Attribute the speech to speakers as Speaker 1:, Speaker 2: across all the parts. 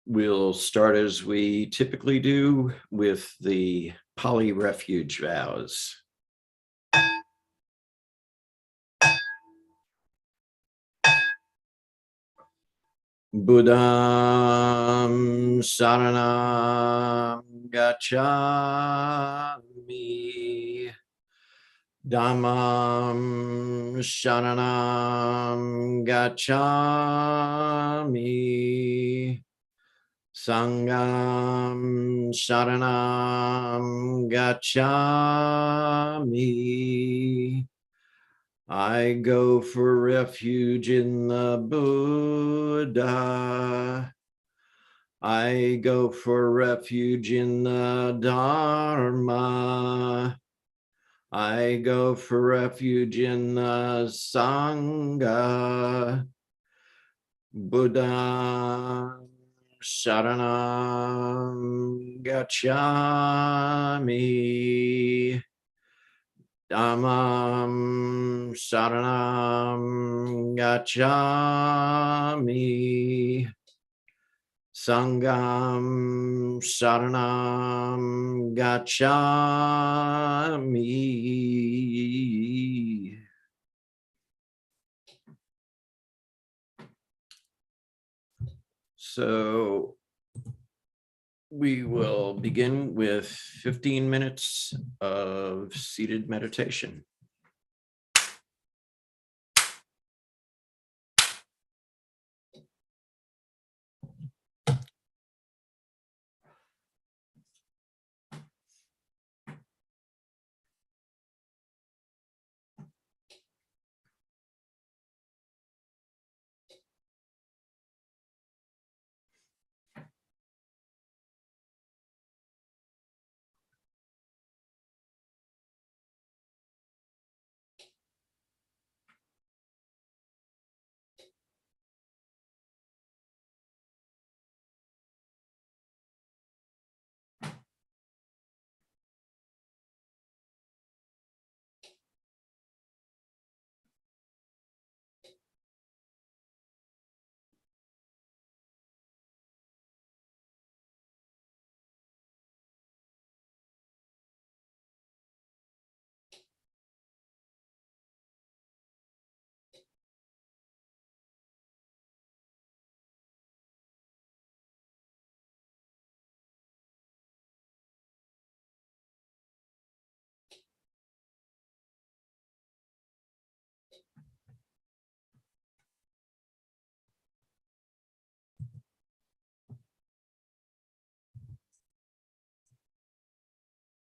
Speaker 1: We'll start as we typically do with the Pali refuge vows. Buddham Saranam Gacchami. Dhammam Sharanam Gacchami. Sangam Sharanam Gacchami. I go for refuge in the Buddha. I go for refuge in the Dharma. I go for refuge in the Sangha. Buddha Sharanam Gacchami. Dhammam Sharanam Gacchami. Sangam Sharanam Gacchami. So we will begin with 15 minutes of seated meditation.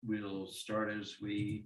Speaker 1: We'll start as we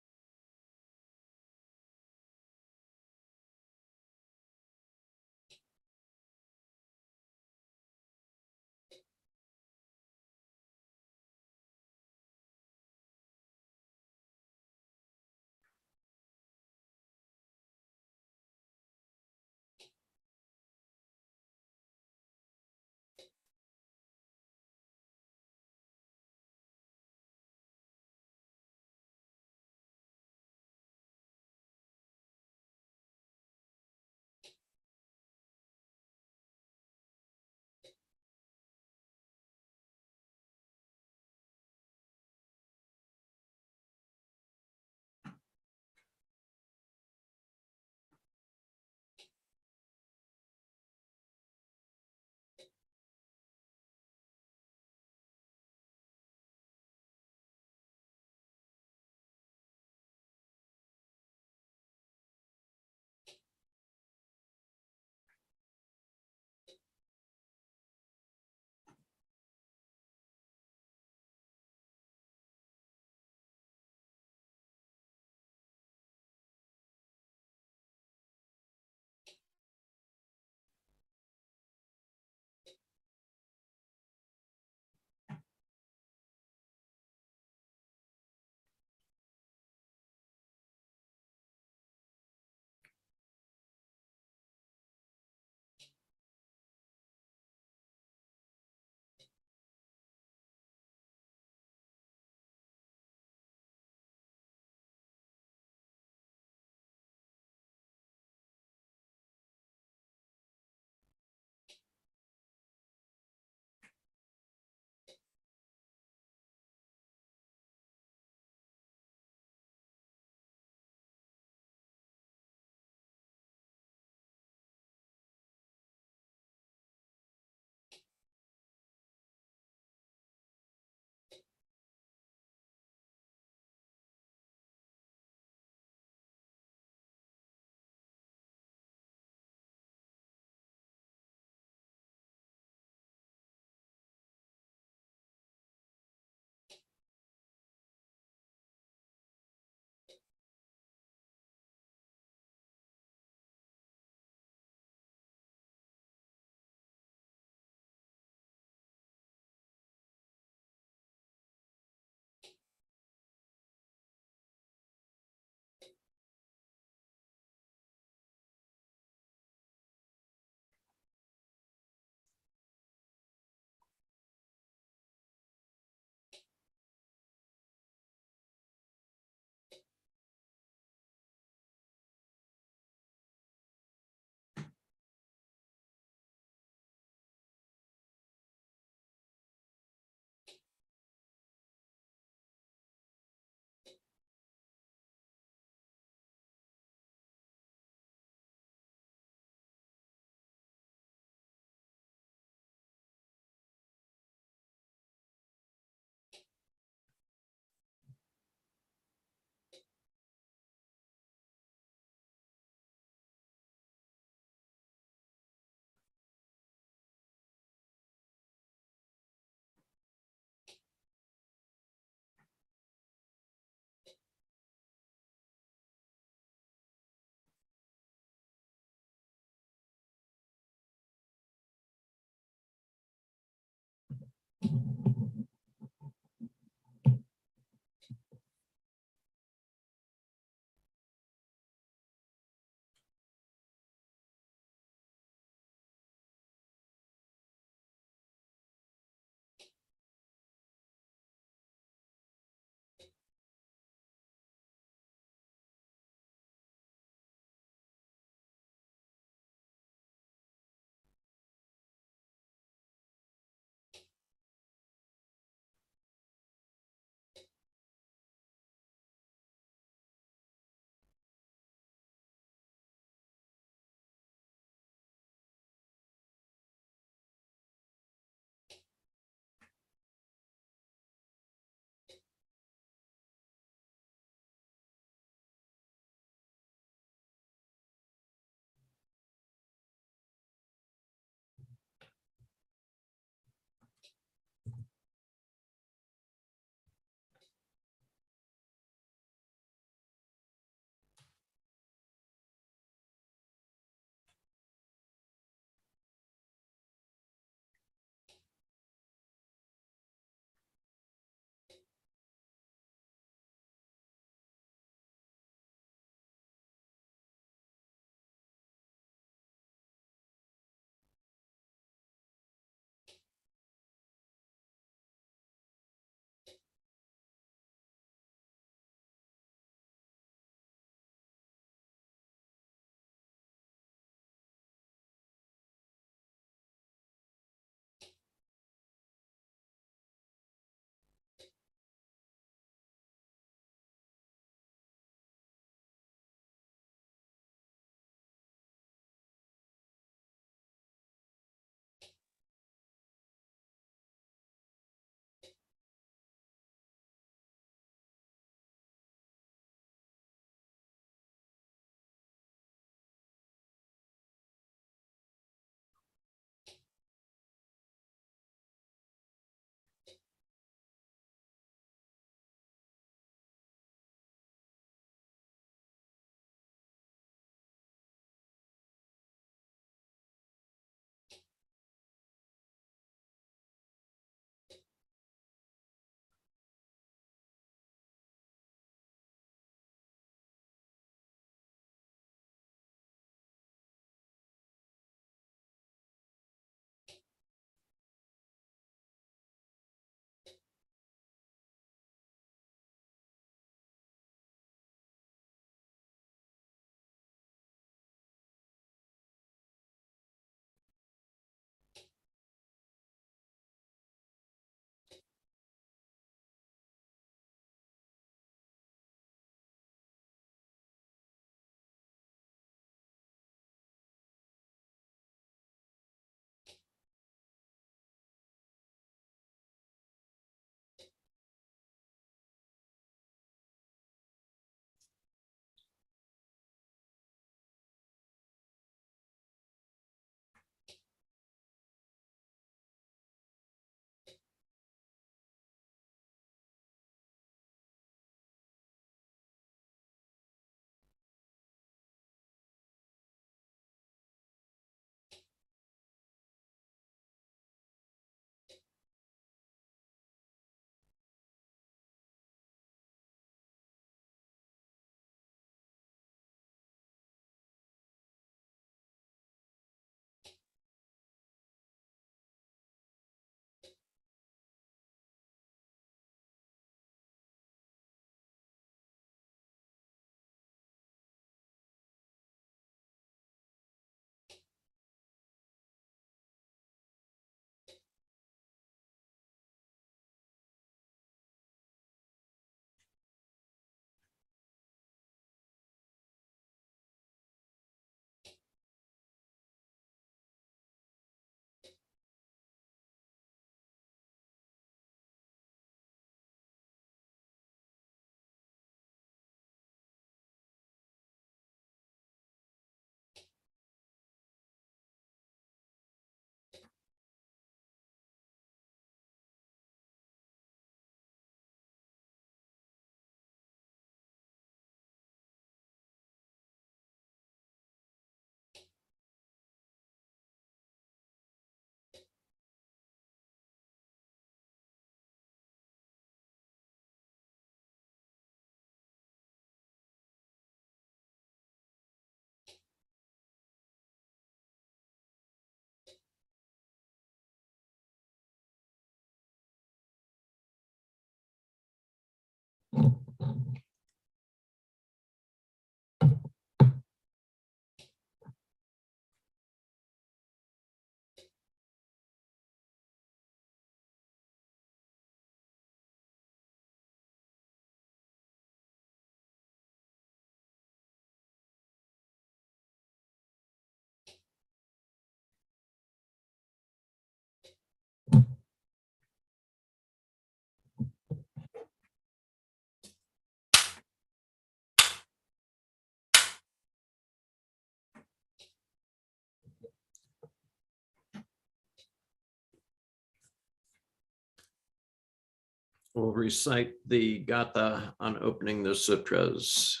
Speaker 1: We'll recite the Gatha on opening the sutras.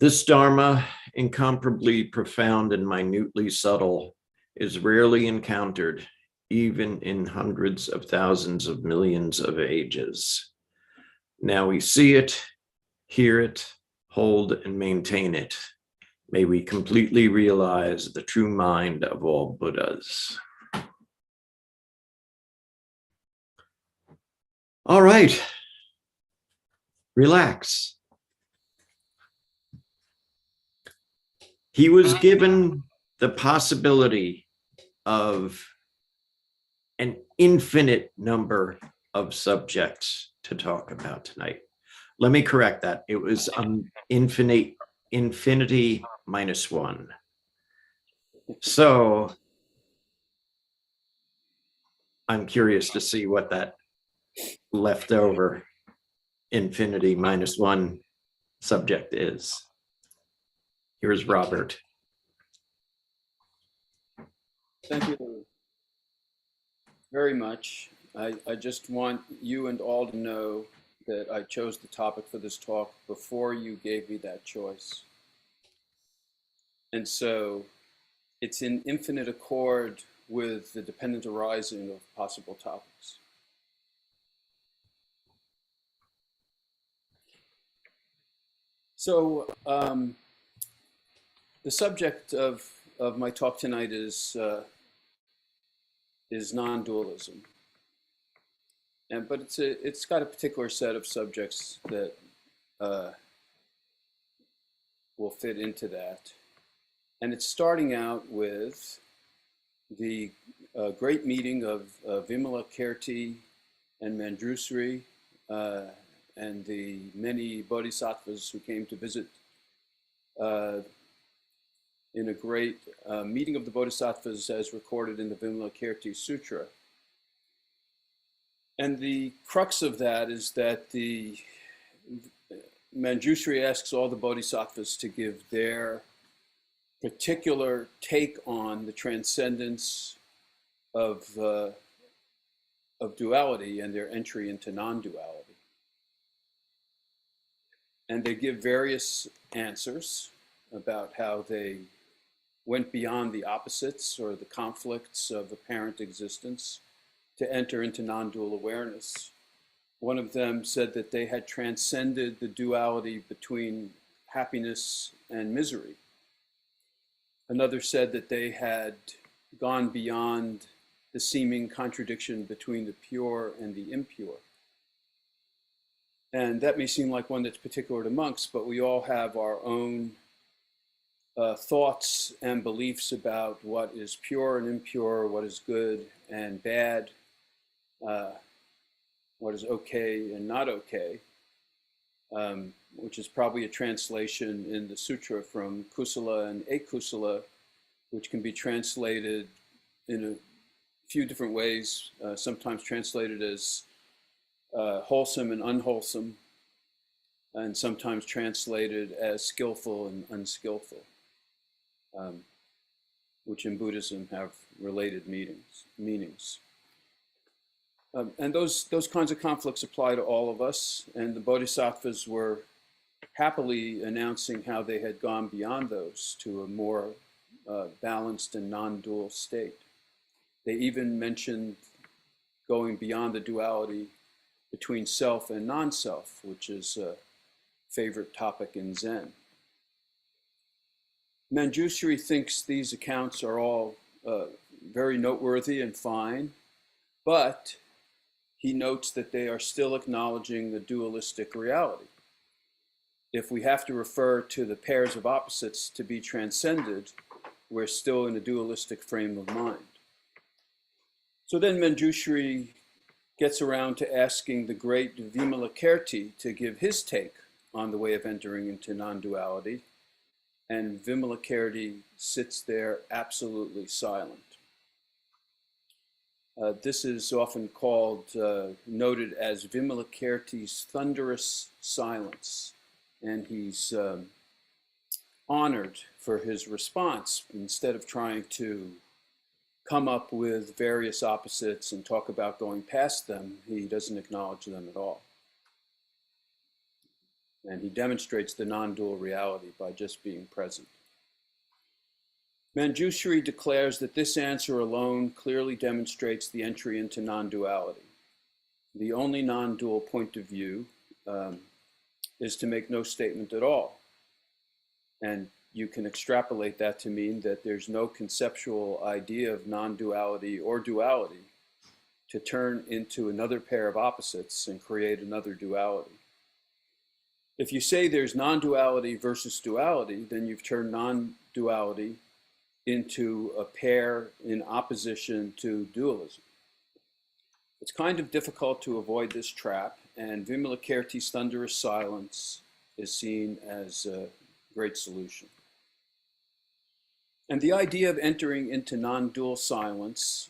Speaker 1: This Dharma, incomparably profound and minutely subtle, is rarely encountered, even in hundreds of thousands of millions of ages. Now we see it, hear it, hold and maintain it. May we completely realize the true mind of all Buddhas. All right, relax. He was given the possibility of an infinite number of subjects to talk about tonight. Let me correct that. It was infinity minus one. So I'm curious to see what that leftover infinity minus one subject is. Here's Robert.
Speaker 2: Thank you very much. I just want you and all to know that I chose the topic for this talk before you gave me that choice. And so it's in infinite accord with the dependent arising of possible topics. So the subject of my talk tonight is non-dualism. But it's got a particular set of subjects that will fit into that. And it's starting out with the great meeting of Vimalakirti and Manjusri and the many bodhisattvas who came to visit in a great meeting of the bodhisattvas as recorded in the Vimalakirti Sutra. And the crux of that is that the Manjusri asks all the bodhisattvas to give their particular take on the transcendence of duality and their entry into non-duality. And they give various answers about how they went beyond the opposites or the conflicts of apparent existence to enter into non-dual awareness. One of them said that they had transcended the duality between happiness and misery. Another said that they had gone beyond the seeming contradiction between the pure and the impure. And that may seem like one that's particular to monks, but we all have our own thoughts and beliefs about what is pure and impure, what is good and bad, what is okay and not okay, which is probably a translation in the sutra from kusala and akusala, which can be translated in a few different ways, sometimes translated as wholesome and unwholesome, and sometimes translated as skillful and unskillful, which in Buddhism have related meanings. And those kinds of conflicts apply to all of us, and the bodhisattvas were happily announcing how they had gone beyond those to a more balanced and non-dual state. They even mentioned going beyond the duality between self and non-self, which is a favorite topic in Zen. Manjusri thinks these accounts are all very noteworthy and fine, but he notes that they are still acknowledging the dualistic reality. If we have to refer to the pairs of opposites to be transcended, we're still in a dualistic frame of mind. So then Manjushri gets around to asking the great Vimalakirti to give his take on the way of entering into non-duality, and Vimalakirti sits there absolutely silent. This is often noted as Vimalakirti's thunderous silence, and he's honored for his response. Instead of trying to come up with various opposites and talk about going past them, he doesn't acknowledge them at all. And he demonstrates the non-dual reality by just being present. Manjushri declares that this answer alone clearly demonstrates the entry into non-duality. The only non-dual point of view is to make no statement at all. And you can extrapolate that to mean that there's no conceptual idea of non-duality or duality to turn into another pair of opposites and create another duality. If you say there's non-duality versus duality, then you've turned non-duality into a pair in opposition to dualism. It's kind of difficult to avoid this trap, and Vimalakirti's thunderous silence is seen as a great solution. And the idea of entering into non-dual silence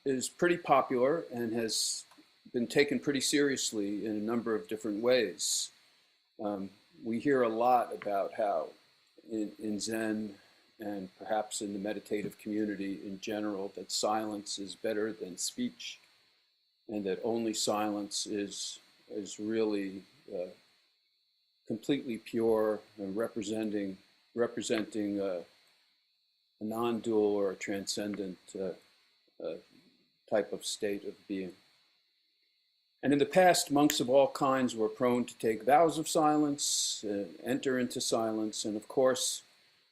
Speaker 2: is pretty popular and has been taken pretty seriously in a number of different ways. We hear a lot about how in Zen and perhaps in the meditative community in general, that silence is better than speech, and that only silence is really completely pure and representing a non-dual or a transcendent type of state of being. And in the past, monks of all kinds were prone to take vows of silence, enter into silence, and of course,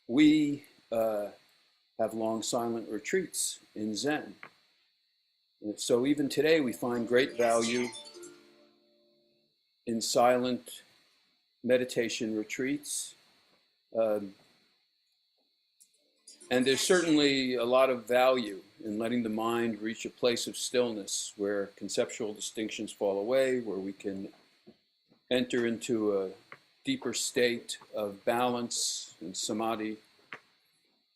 Speaker 2: we have long silent retreats in Zen. And so even today, we find great value in silent meditation retreats. And there's certainly a lot of value in letting the mind reach a place of stillness where conceptual distinctions fall away, where we can enter into a deeper state of balance and samadhi,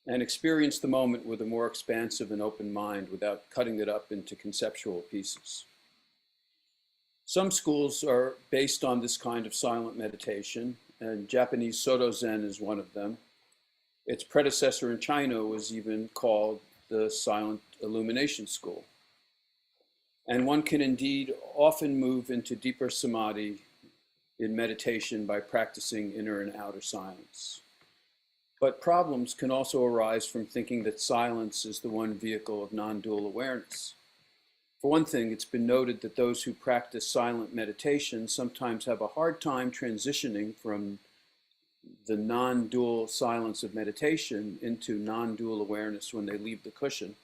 Speaker 2: and experience the moment with a more expansive and open mind without cutting it up into conceptual pieces. Some schools are based on this kind of silent meditation, and Japanese Soto Zen is one of them. Its predecessor in China was even called the Silent Illumination School. And one can indeed often move into deeper samadhi in meditation by practicing inner and outer silence. But problems can also arise from thinking that silence is the one vehicle of non-dual awareness. For one thing, it's been noted that those who practice silent meditation sometimes have a hard time transitioning from the non-dual silence of meditation into non-dual awareness when they leave the cushion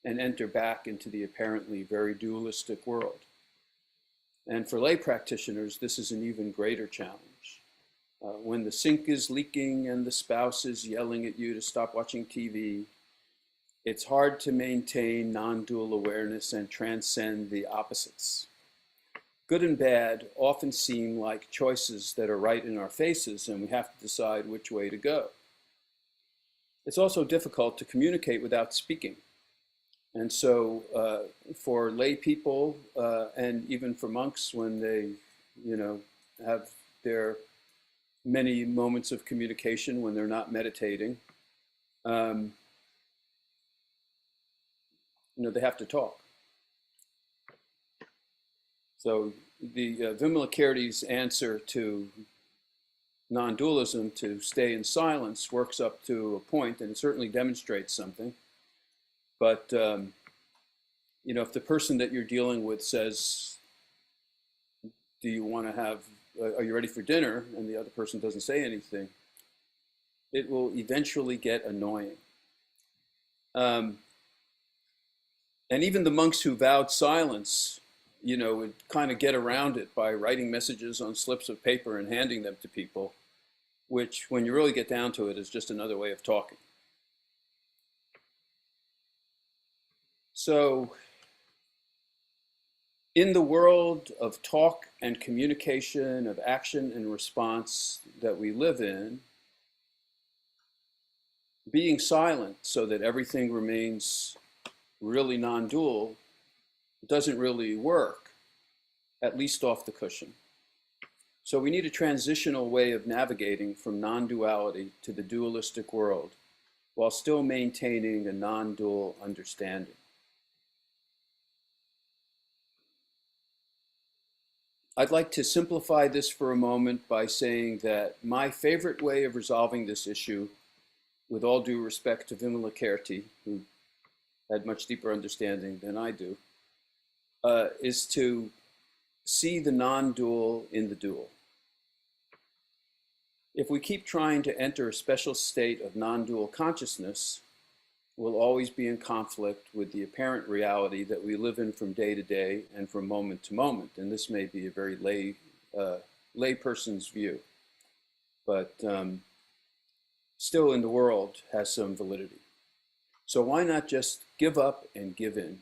Speaker 2: and enter back into the apparently very dualistic world. And for lay practitioners, this is an even greater challenge. When the sink is leaking and the spouse is yelling at you to stop watching TV, it's hard to maintain non-dual awareness and transcend the opposites. Good and bad often seem like choices that are right in our faces, and we have to decide which way to go. It's also difficult to communicate without speaking. And so for lay people and even for monks, when they, have their many moments of communication when they're not meditating, they have to talk. So the Vimalakirti's answer to non-dualism, to stay in silence, works up to a point, and it certainly demonstrates something. But if the person that you're dealing with says, "Do you want to have? Are you ready for dinner?" and the other person doesn't say anything, it will eventually get annoying. And even the monks who vowed silence would kind of get around it by writing messages on slips of paper and handing them to people, which, when you really get down to it, is just another way of talking. So, in the world of talk and communication, of action and response that we live in, being silent so that everything remains really non-dual doesn't really work, at least off the cushion. So we need a transitional way of navigating from non-duality to the dualistic world while still maintaining a non-dual understanding. I'd like to simplify this for a moment by saying that my favorite way of resolving this issue, with all due respect to Vimalakirti, who had much deeper understanding than I do, is to see the non-dual in the dual. If we keep trying to enter a special state of non-dual consciousness, we'll always be in conflict with the apparent reality that we live in from day to day and from moment to moment. And this may be a very lay person's view, but still in the world has some validity. So why not just give up and give in?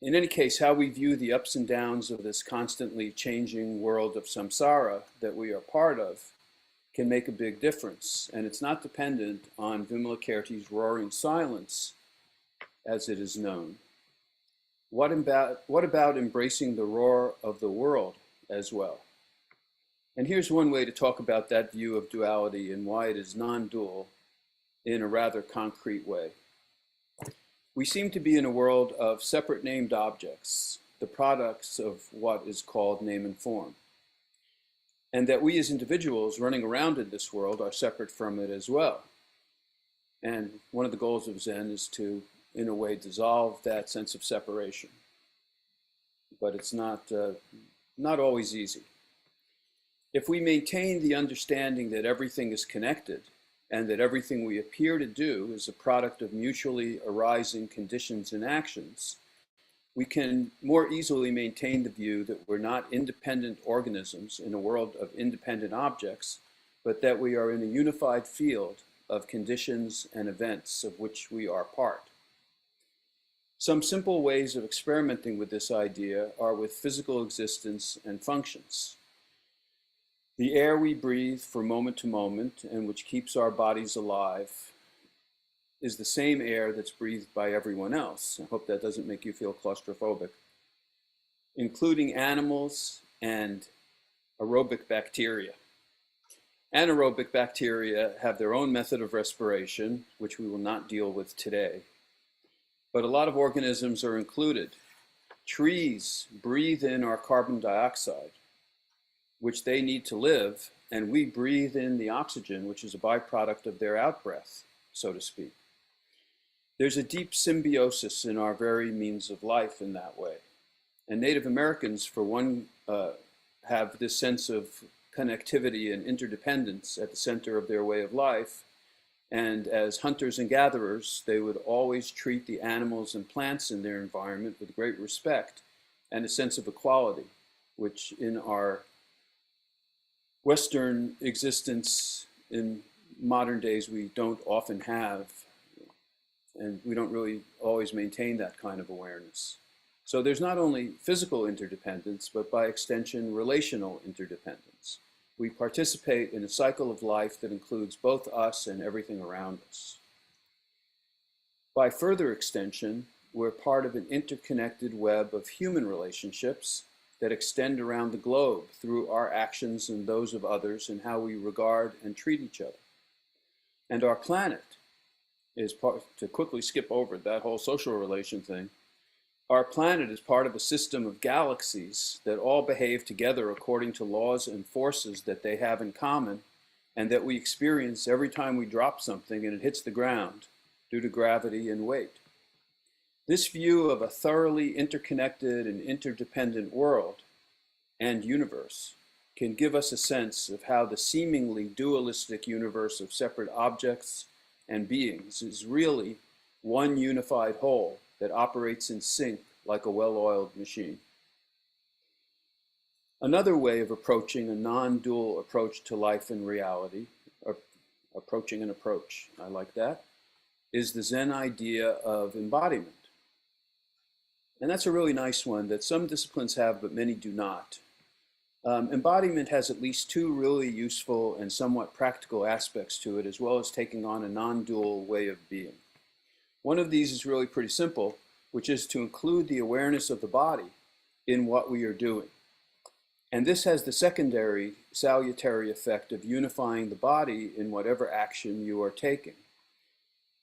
Speaker 2: In any case, how we view the ups and downs of this constantly changing world of samsara that we are part of can make a big difference. And it's not dependent on Vimalakirti's roaring silence, as it is known. What about embracing the roar of the world as well? And here's one way to talk about that view of duality and why it is non-dual in a rather concrete way. We seem to be in a world of separate named objects, the products of what is called name and form. And that we as individuals running around in this world are separate from it as well. And one of the goals of Zen is to, in a way, dissolve that sense of separation. But it's not always easy. If we maintain the understanding that everything is connected and that everything we appear to do is a product of mutually arising conditions and actions, we can more easily maintain the view that we're not independent organisms in a world of independent objects, but that we are in a unified field of conditions and events of which we are part. Some simple ways of experimenting with this idea are with physical existence and functions. The air we breathe from moment to moment and which keeps our bodies alive is the same air that's breathed by everyone else. I hope that doesn't make you feel claustrophobic, including animals and aerobic bacteria. Anaerobic bacteria have their own method of respiration, which we will not deal with today. But a lot of organisms are included. Trees breathe in our carbon dioxide, which they need to live, and we breathe in the oxygen, which is a byproduct of their outbreath, so to speak. There's a deep symbiosis in our very means of life in that way. And Native Americans, for one, have this sense of connectivity and interdependence at the center of their way of life. And as hunters and gatherers, they would always treat the animals and plants in their environment with great respect and a sense of equality, which in our Western existence in modern days we don't often have, and we don't really always maintain that kind of awareness. So there's not only physical interdependence, but by extension, relational interdependence. We participate in a cycle of life that includes both us and everything around us. By further extension, we're part of an interconnected web of human relationships that extend around the globe through our actions and those of others and how we regard and treat each other. And our planet is part, to quickly skip over that whole social relation thing, our planet is part of a system of galaxies that all behave together according to laws and forces that they have in common and that we experience every time we drop something and it hits the ground due to gravity and weight. This view of a thoroughly interconnected and interdependent world and universe can give us a sense of how the seemingly dualistic universe of separate objects and beings is really one unified whole that operates in sync like a well-oiled machine. Another way of approaching a non-dual approach to life and reality, or approaching an approach, I like that, is the Zen idea of embodiment. And that's a really nice one that some disciplines have, but many do not. Embodiment has at least two really useful and somewhat practical aspects to it, as well as taking on a non-dual way of being. One of these is really pretty simple, which is to include the awareness of the body in what we are doing. And this has the secondary salutary effect of unifying the body in whatever action you are taking.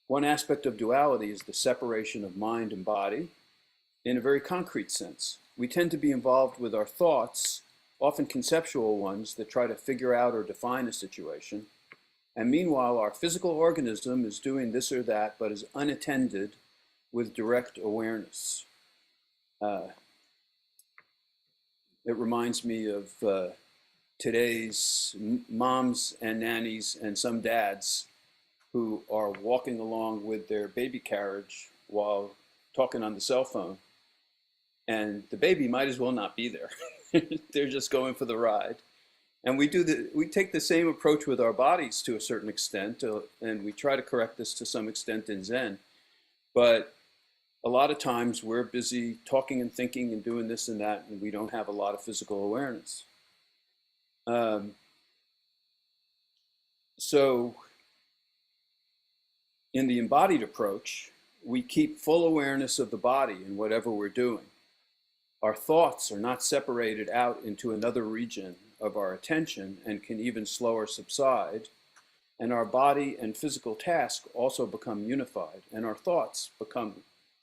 Speaker 2: One aspect of duality is the separation of mind and body in a very concrete sense. We tend to be involved with our thoughts, often conceptual ones that try to figure out or define a situation. And meanwhile, our physical organism is doing this or that, but is unattended with direct awareness. It reminds me of today's moms and nannies and some dads who are walking along with their baby carriage while talking on the cell phone. And the baby might as well not be there. They're just going for the ride. And we take the same approach with our bodies to a certain extent, and we try to correct this to some extent in Zen. But a lot of times we're busy talking and thinking and doing this and that, and we don't have a lot of physical awareness. So in the embodied approach, we keep full awareness of the body in whatever we're doing. Our thoughts are not separated out into another region of our attention and can even slower subside. And our body and physical task also become unified, and our thoughts become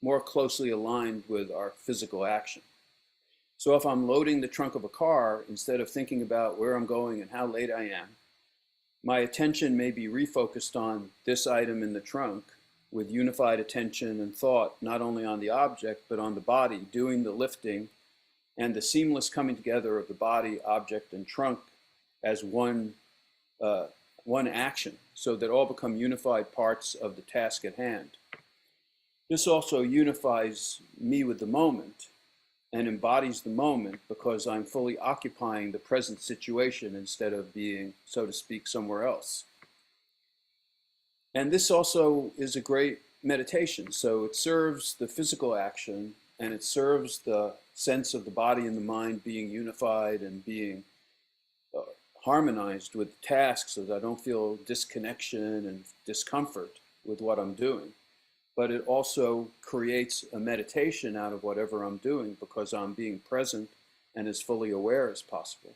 Speaker 2: more closely aligned with our physical action. So if I'm loading the trunk of a car, instead of thinking about where I'm going and how late I am, my attention may be refocused on this item in the trunk with unified attention and thought, not only on the object, but on the body, doing the lifting and the seamless coming together of the body, object, and trunk as one action, so that all become unified parts of the task at hand. This also unifies me with the moment and embodies the moment because I'm fully occupying the present situation instead of being, so to speak, somewhere else. And this also is a great meditation. So it serves the physical action, and it serves the sense of the body and the mind being unified and being harmonized with the task, so that I don't feel disconnection and discomfort with what I'm doing. But it also creates a meditation out of whatever I'm doing because I'm being present and as fully aware as possible.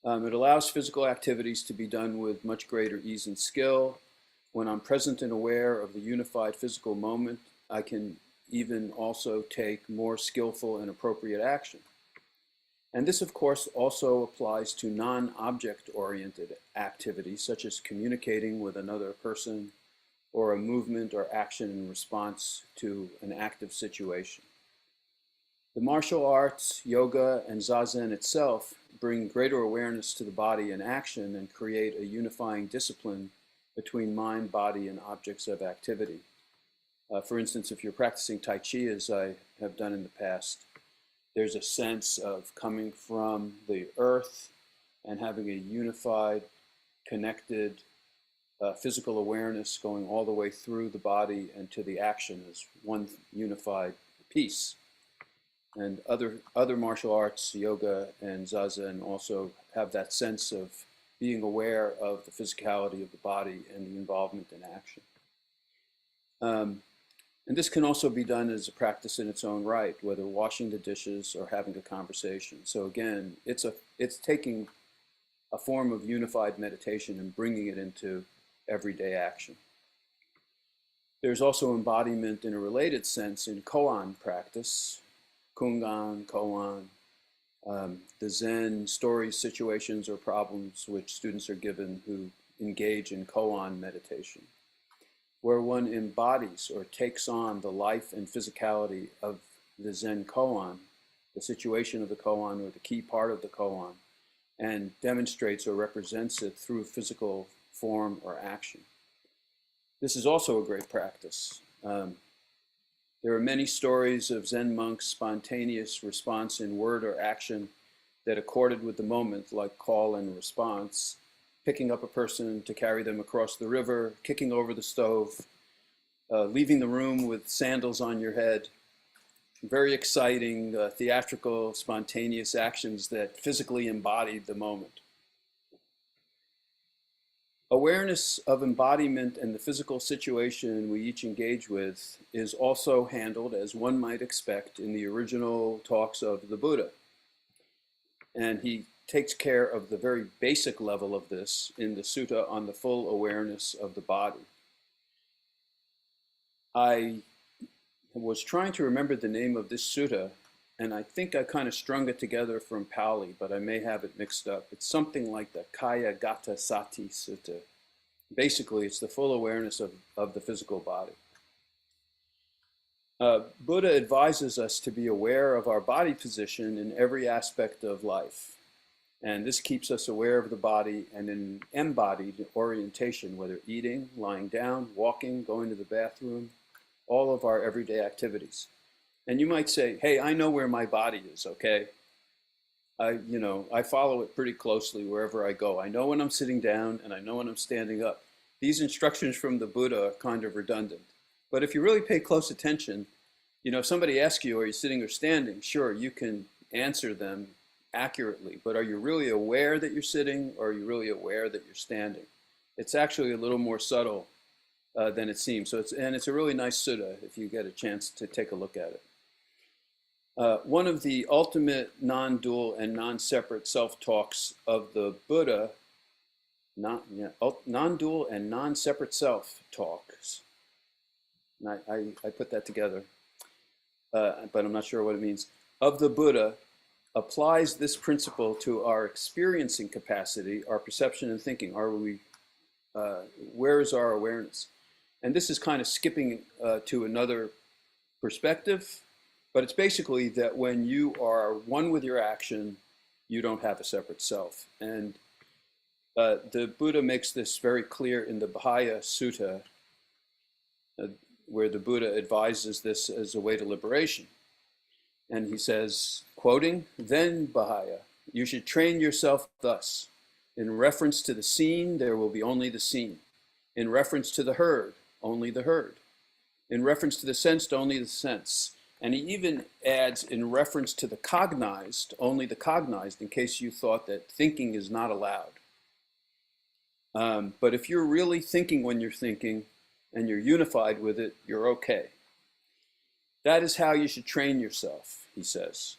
Speaker 2: It allows physical activities to be done with much greater ease and skill. When I'm present and aware of the unified physical moment, I can even also take more skillful and appropriate action. And this, of course, also applies to non-object oriented activities, such as communicating with another person or a movement or action in response to an active situation. The martial arts, yoga, and Zazen itself bring greater awareness to the body and action and create a unifying discipline between mind, body, and objects of activity. For instance, if you're practicing Tai Chi, as I have done in the past, there's a sense of coming from the earth and having a unified, connected physical awareness going all the way through the body and to the action as one unified piece. And other martial arts, yoga and Zazen, also have that sense of being aware of the physicality of the body and the involvement in action. And this can also be done as a practice in its own right, whether washing the dishes or having a conversation. So again, it's taking a form of unified meditation and bringing it into everyday action. There's also embodiment in a related sense in koan practice, kungan, koan, the Zen stories, situations, or problems which students are given who engage in koan meditation, where one embodies or takes on the life and physicality of the Zen koan, the situation of the koan or the key part of the koan, and demonstrates or represents it through physical form or action. This is also a great practice. Um, there are many stories of Zen monks' spontaneous response in word or action that accorded with the moment, like call and response, picking up a person to carry them across the river, kicking over the stove, leaving the room with sandals on your head. Very exciting, theatrical, spontaneous actions that physically embodied the moment. Awareness of embodiment and the physical situation we each engage with is also handled, as one might expect, in the original talks of the Buddha. And he takes care of the very basic level of this in the Sutta on the full awareness of the body. I was trying to remember the name of this sutta, and I think I kind of strung it together from Pali, but I may have it mixed up. It's something like the Kaya Gata Sati Sutta. Basically, it's the full awareness of the physical body. Buddha advises us to be aware of our body position in every aspect of life. And this keeps us aware of the body and in embodied orientation, whether eating, lying down, walking, going to the bathroom, all of our everyday activities. And you might say, hey, I know where my body is, okay? I follow it pretty closely wherever I go. I know when I'm sitting down and I know when I'm standing up. These instructions from the Buddha are kind of redundant. But if you really pay close attention, if somebody asks you, are you sitting or standing? Sure, you can answer them accurately, but are you really aware that you're sitting, or are you really aware that you're standing? It's actually a little more subtle than it seems. So it's a really nice sutta if you get a chance to take a look at it. One of the ultimate non-dual and non-separate self-talks of the Buddha, non-dual and non-separate self-talks. I put that together, but I'm not sure what it means. Of the Buddha applies this principle to our experiencing capacity, our perception and thinking. Where is our awareness? And this is kind of skipping to another perspective, but it's basically that when you are one with your action, you don't have a separate self. And the Buddha makes this very clear in the Bhaya Sutta, where the Buddha advises this as a way to liberation. And he says, quoting, "Then, Bhaya, you should train yourself thus. In reference to the seen, there will be only the seen. In reference to the heard, only the heard. In reference to the sensed, only the sense." And he even adds, in reference to the cognized, only the cognized, in case you thought that thinking is not allowed. But if you're really thinking when you're thinking, and you're unified with it, you're okay. That is how you should train yourself, he says.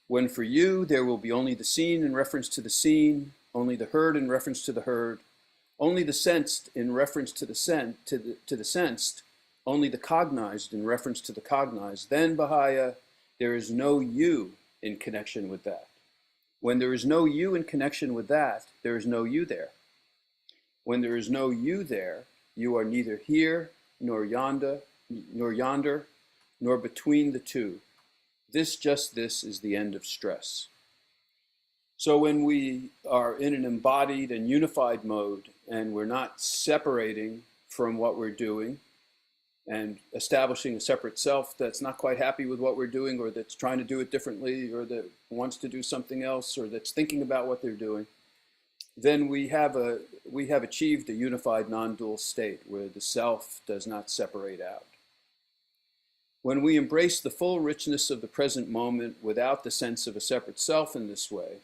Speaker 2: When for you, there will be only the seen in reference to the seen, only the heard in reference to the heard, only the sensed in reference to the sensed, only the cognized in reference to the cognized. Then, Bhaya, there is no you in connection with that. When there is no you in connection with that, there is no you there. When there is no you there, you are neither here nor yonder, nor between the two. This is the end of stress. So when we are in an embodied and unified mode, and we're not separating from what we're doing and establishing a separate self that's not quite happy with what we're doing, or that's trying to do it differently, or that wants to do something else, or that's thinking about what they're doing, then we have achieved a unified non-dual state where the self does not separate out. When we embrace the full richness of the present moment without the sense of a separate self in this way,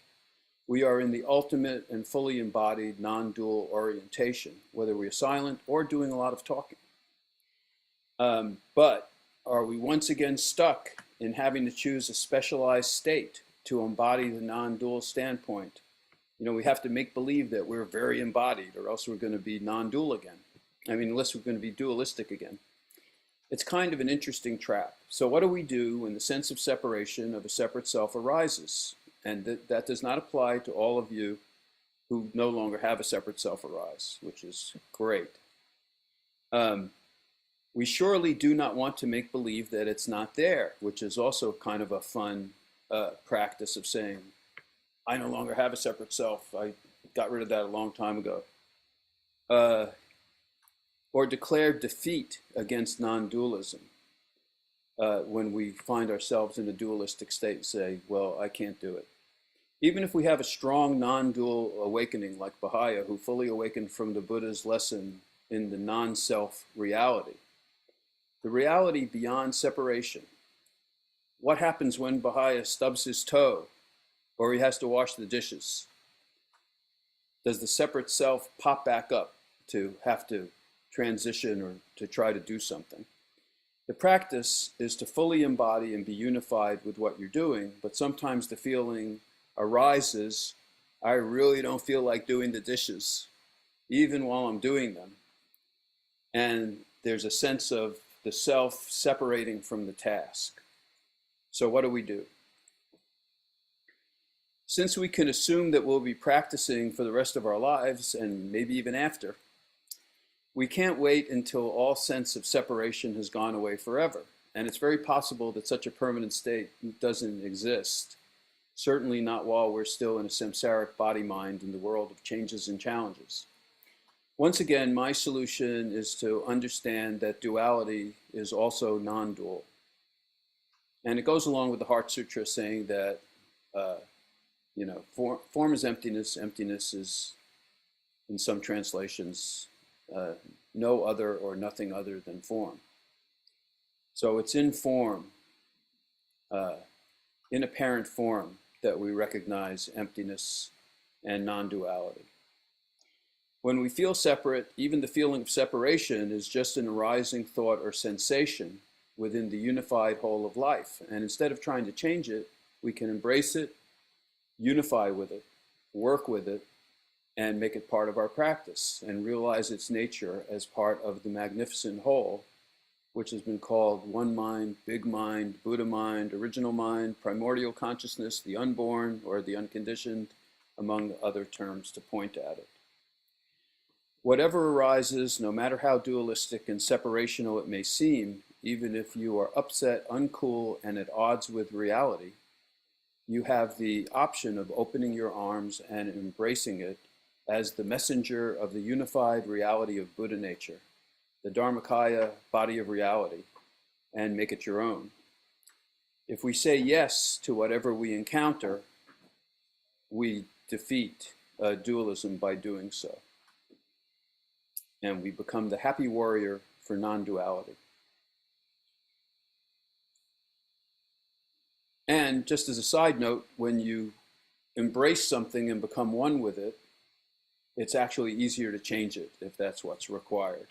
Speaker 2: we are in the ultimate and fully embodied non-dual orientation, whether we are silent or doing a lot of talking. But are we once again stuck in having to choose a specialized state to embody the non-dual standpoint? We have to make believe that we're very embodied, or else we're going to be non-dual again. Unless we're going to be dualistic again. It's kind of an interesting trap. So what do we do when the sense of separation of a separate self arises? And that does not apply to all of you who no longer have a separate self arise, which is great. We surely do not want to make believe that it's not there, which is also kind of a fun practice of saying, I no longer have a separate self. I got rid of that a long time ago. or declare defeat against non-dualism when we find ourselves in a dualistic state and say, well, I can't do it. Even if we have a strong non-dual awakening like Baha'ya, who fully awakened from the Buddha's lesson in the non-self reality, the reality beyond separation. What happens when Baha'ya stubs his toe or he has to wash the dishes? Does the separate self pop back up to have to transition or to try to do something? The practice is to fully embody and be unified with what you're doing, but sometimes the feeling arises, I really don't feel like doing the dishes, even while I'm doing them. And there's a sense of the self separating from the task. So what do? Since we can assume that we'll be practicing for the rest of our lives, and maybe even after, we can't wait until all sense of separation has gone away forever. And it's very possible that such a permanent state doesn't exist. Certainly not while we're still in a samsaric body-mind in the world of changes and challenges. Once again, my solution is to understand that duality is also non-dual. And it goes along with the Heart Sutra saying that, form is emptiness. Emptiness is, in some translations, no other or nothing other than form. So it's in form, in apparent form, that we recognize emptiness and non-duality. When we feel separate, even the feeling of separation is just an arising thought or sensation within the unified whole of life. And instead of trying to change it, we can embrace it, unify with it, work with it, and make it part of our practice and realize its nature as part of the magnificent whole, which has been called one mind, big mind, Buddha mind, original mind, primordial consciousness, the unborn, or the unconditioned, among other terms to point at it. Whatever arises, no matter how dualistic and separational it may seem, even if you are upset, uncool, and at odds with reality, you have the option of opening your arms and embracing it as the messenger of the unified reality of Buddha nature, the Dharmakaya body of reality, and make it your own. If we say yes to whatever we encounter, we defeat dualism by doing so. And we become the happy warrior for non-duality. And just as a side note, when you embrace something and become one with it, it's actually easier to change it if that's what's required.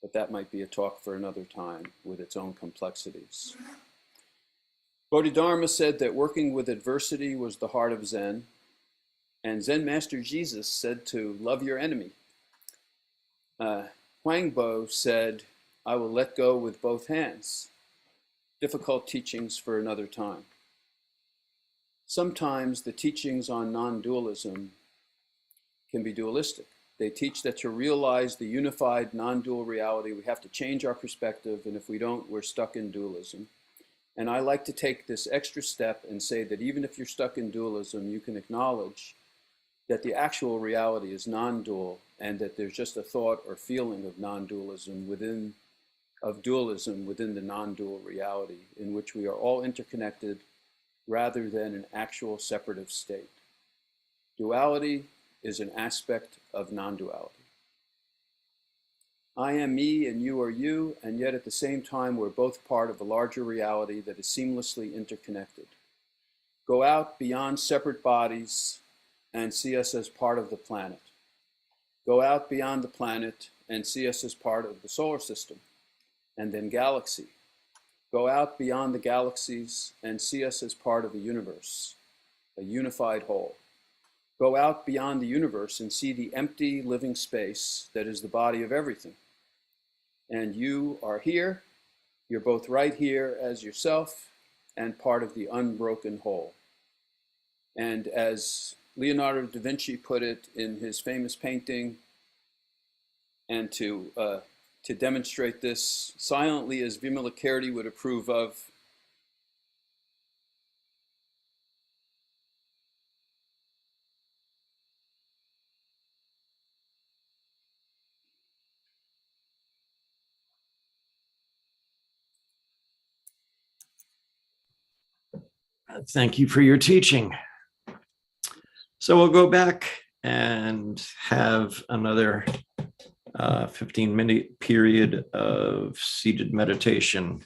Speaker 2: But that might be a talk for another time with its own complexities. Bodhidharma said that working with adversity was the heart of Zen, and Zen Master Jesus said to love your enemy. Huangbo said, I will let go with both hands. Difficult teachings for another time. Sometimes the teachings on non-dualism can be dualistic. They teach that to realize the unified non-dual reality, we have to change our perspective, and if we don't, we're stuck in dualism. And I like to take this extra step and say that even if you're stuck in dualism, you can acknowledge that the actual reality is non-dual, and that there's just a thought or feeling of non-dualism of dualism within the non-dual reality, in which we are all interconnected rather than an actual separative state. Duality is an aspect of non-duality. I am me and you are you, and yet at the same time we're both part of a larger reality that is seamlessly interconnected. Go out beyond separate bodies and see us as part of the planet. Go out beyond the planet and see us as part of the solar system, and then galaxy. Go out beyond the galaxies and see us as part of the universe, a unified whole. Go out beyond the universe and see the empty living space that is the body of everything. And you are here, you're both right here as yourself and part of the unbroken whole. And as Leonardo da Vinci put it in his famous painting, and to demonstrate this silently as Vimalakirti would approve of,
Speaker 1: Thank you for your teaching. So we'll go back and have another 15-minute period of seated meditation.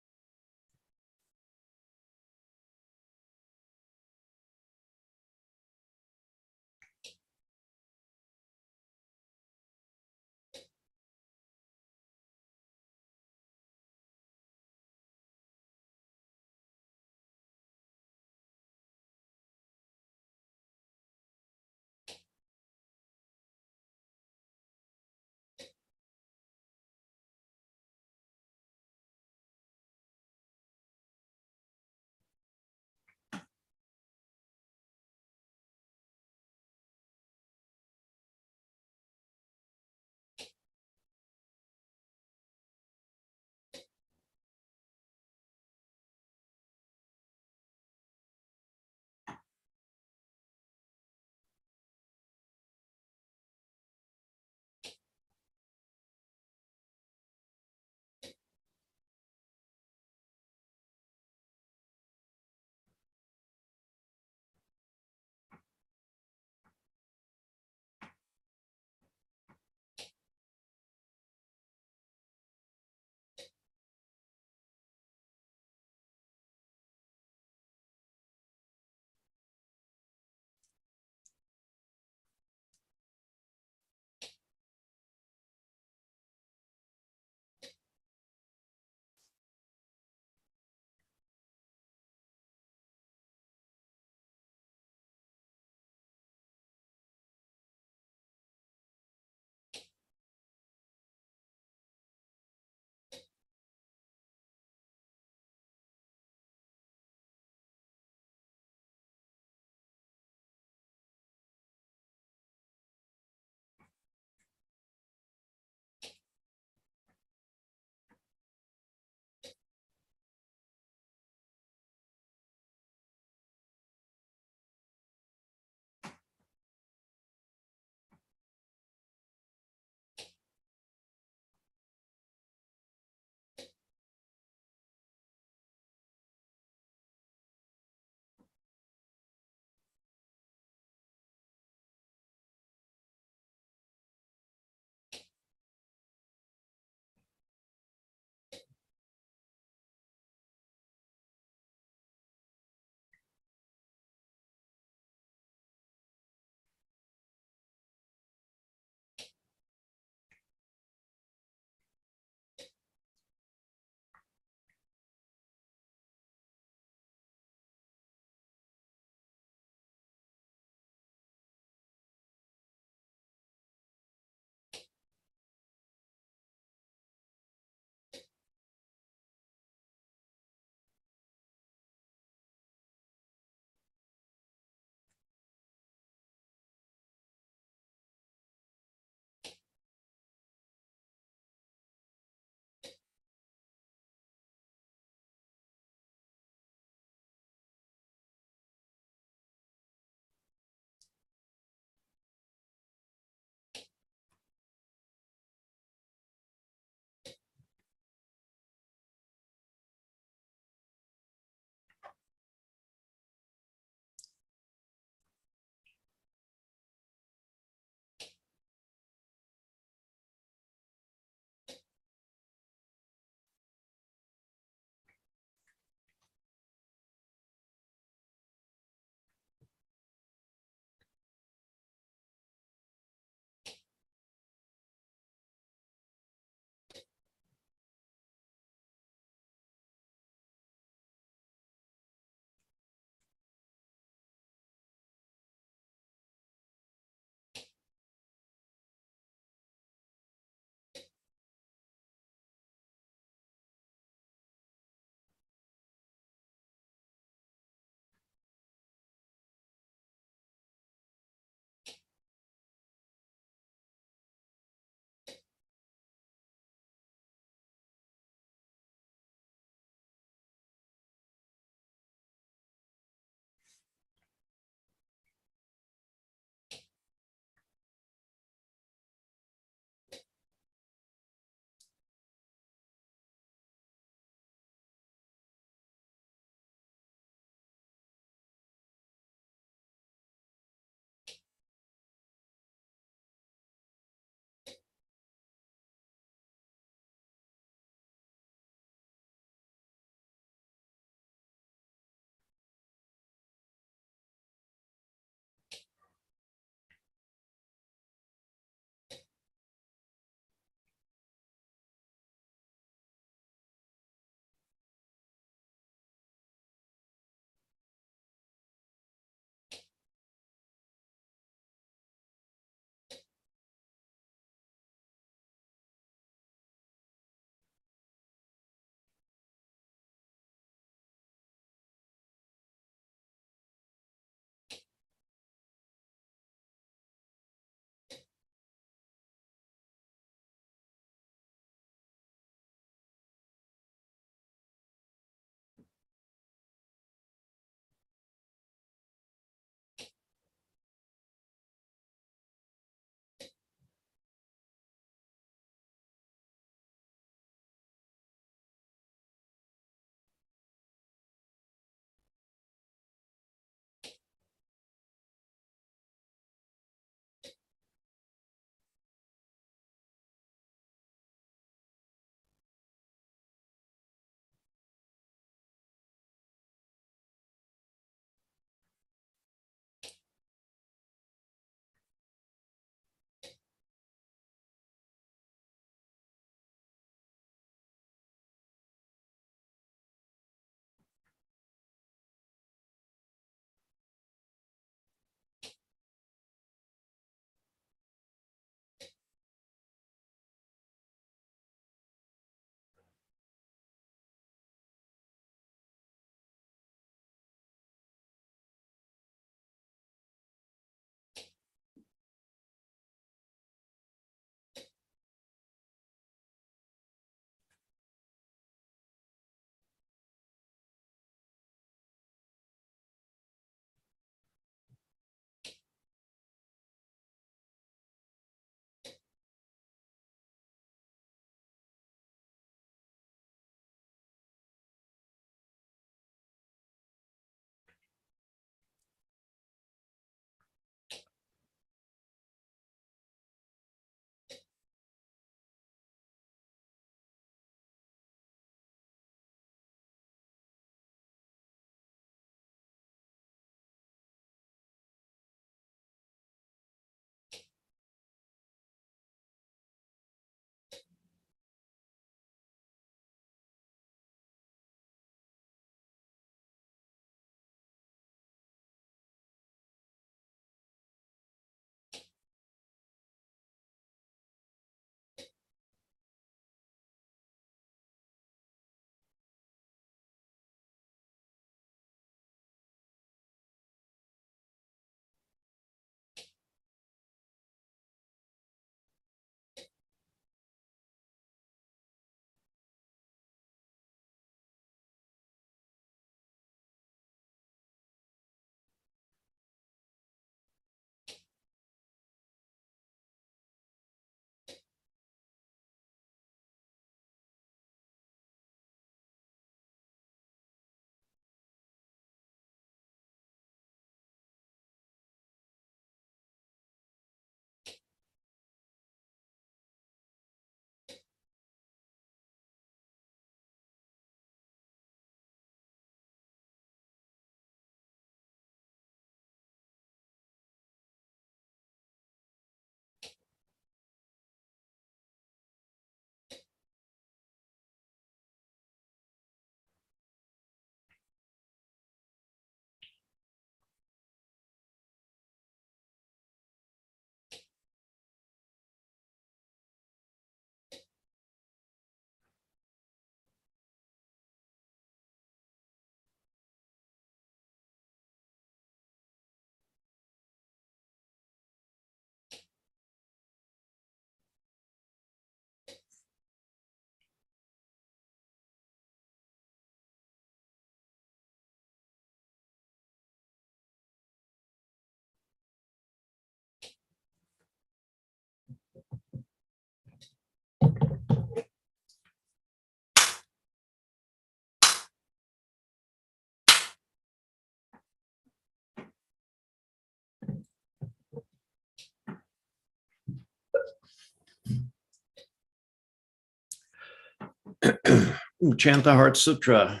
Speaker 1: Chant the Heart Sutra.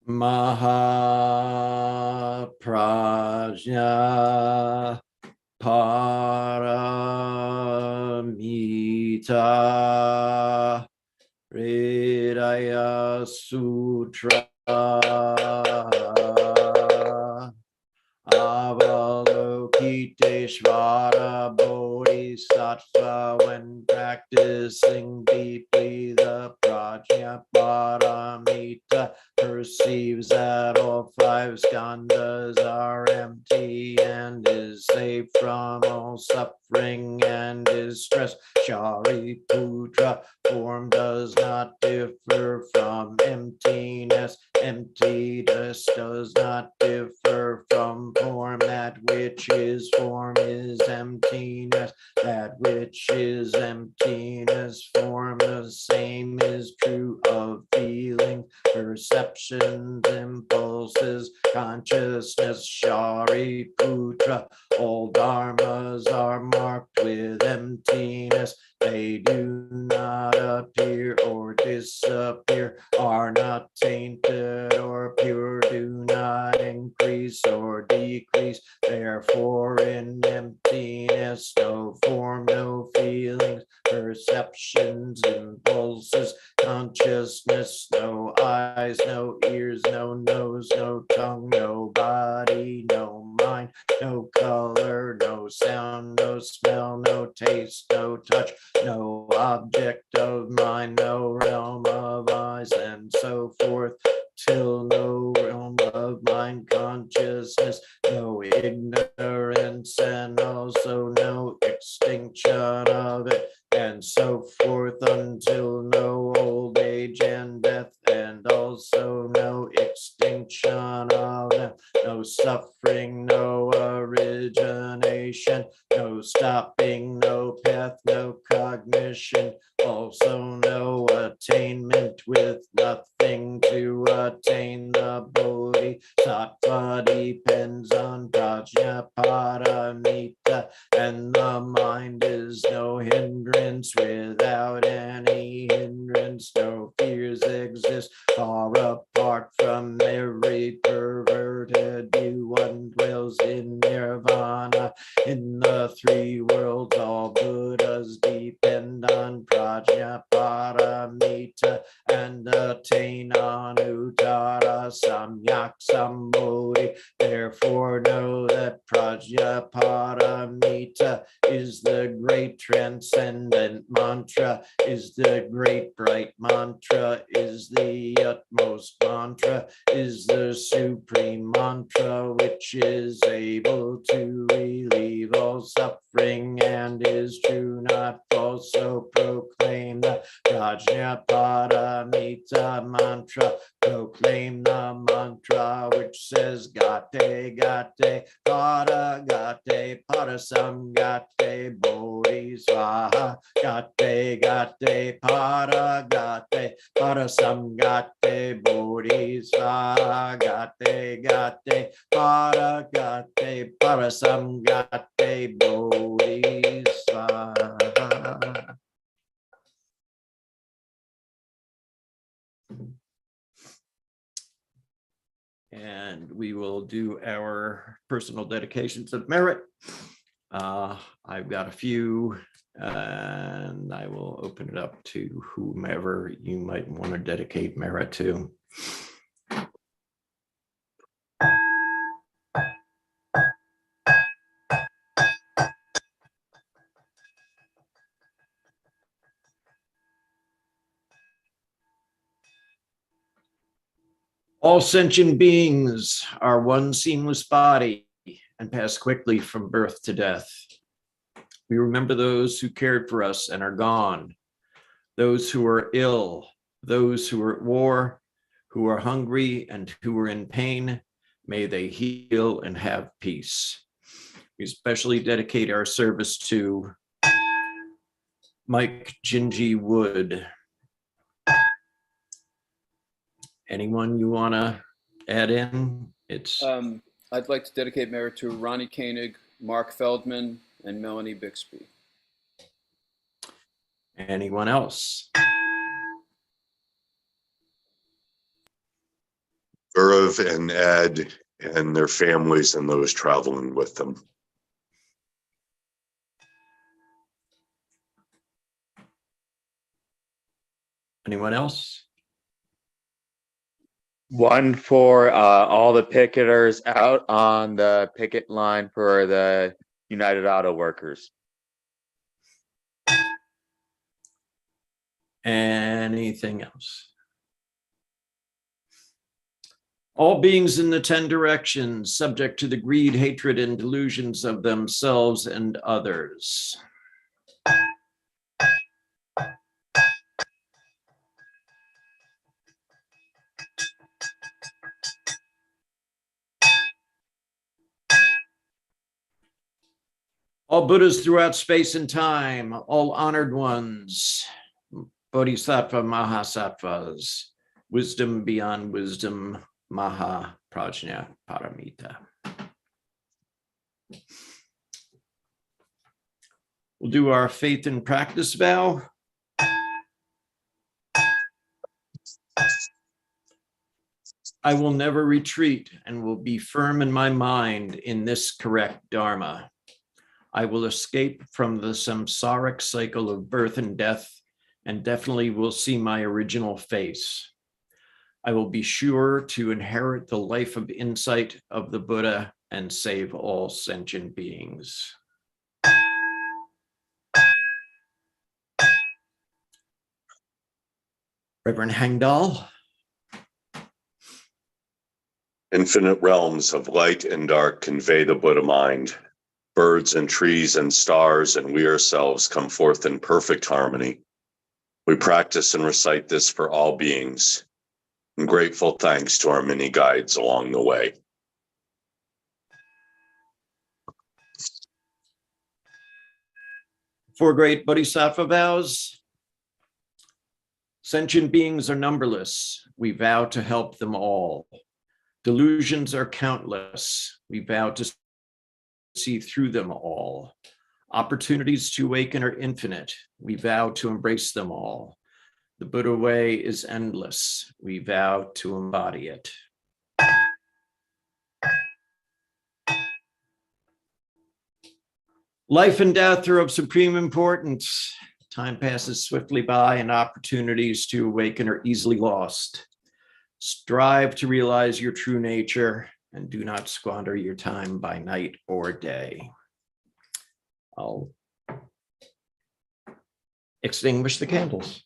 Speaker 1: Mahaprajna Paramita Hridaya Sutra Avalokiteshvara Bodhisattva, when practicing deeply the Prajna Paramita, perceives that all five skandhas are empty and is safe from all suffering and distress. Shariputra, form does not differ from emptiness. Emptiness does not differ from form. That which is form is emptiness. That which is emptiness, form. The same is true of feeling, perceptions, impulses, consciousness. Shariputra, all dharmas are marked with emptiness. They do not appear or disappear, are not tainted or pure, do not increase or decrease. Therefore, in emptiness, no form, no feelings, perceptions, impulses, consciousness, no eyes, no ears, no nose, no tongue, no body, no mind, no color, no sound, no smell, no taste, no touch, no object of mind, no realm of eyes, and so forth, till no realm of mind consciousness, no ignorance, and also no extinction of it, and so forth, until no old age and death, and also no extinction of them, no suffering, no origination, no stopping, no path, no cognition, also no attainment, with nothing to attain. The bodhisattva depends on prajna paramita, and the mind is no hindrance. Without any hindrance, no fears exist. Far apart from every perverted view, one dwells in nirvana. In the three worlds, all Buddhas depend on prajna paramita and attain anuttara samyak sambodhi. Therefore know that prajna paramita is the great transcendent mantra, is the great bright mantra, is the utmost mantra, is the supreme mantra, which is able to relieve all suffering and is true, not false. So proclaim the prajna paramita mantra. Proclaim the mantra which says gate gate pada gate parasam gate bodhi swaha gate gate pada gate parasam gate bodhi swaha gate gate pada gate parasam gate bodhi swaha. And we will do our personal dedications of merit. I've got a few, and I will open it up to whomever you might want to dedicate merit to. All sentient beings are one seamless body and pass quickly from birth to death. We remember those who cared for us and are gone, those who are ill, those who are at war, who are hungry and who are in pain. May they heal and have peace. We especially dedicate our service to Mike Gingy Wood. Anyone you want to add in? It's
Speaker 2: I'd like to dedicate merit to Ronnie Koenig, Mark Feldman, and Melanie Bixby.
Speaker 1: anyone else?
Speaker 3: Irv and Ed and their families and those traveling with them.
Speaker 1: Anyone else?
Speaker 4: One for all the picketers out on the picket line for the United Auto Workers.
Speaker 1: Anything else? All beings in the 10 directions, subject to the greed, hatred, and delusions of themselves and others. All Buddhas throughout space and time, all honored ones, Bodhisattva Mahasattvas, wisdom beyond wisdom, Maha Prajna Paramita. We'll do our faith and practice vow. I will never retreat and will be firm in my mind in this correct Dharma. I will escape from the samsaric cycle of birth and death and definitely will see my original face. I will be sure to inherit the life of insight of the Buddha and save all sentient beings. Reverend Hangdal.
Speaker 3: Infinite realms of light and dark convey the Buddha mind. Birds and trees and stars and we ourselves come forth in perfect harmony. We practice and recite this for all beings. And grateful thanks to our many guides along the way.
Speaker 1: Four great Bodhisattva vows. Sentient beings are numberless. We vow to help them all. Delusions are countless. We vow to see through them all. Opportunities to awaken are infinite. We vow to embrace them all. The Buddha way is endless. We vow to embody it. Life and death are of supreme importance. Time passes swiftly by and opportunities to awaken are easily lost. Strive to realize your true nature and do not squander your time by night or day. I'll extinguish the candles.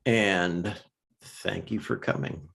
Speaker 1: And thank you for coming.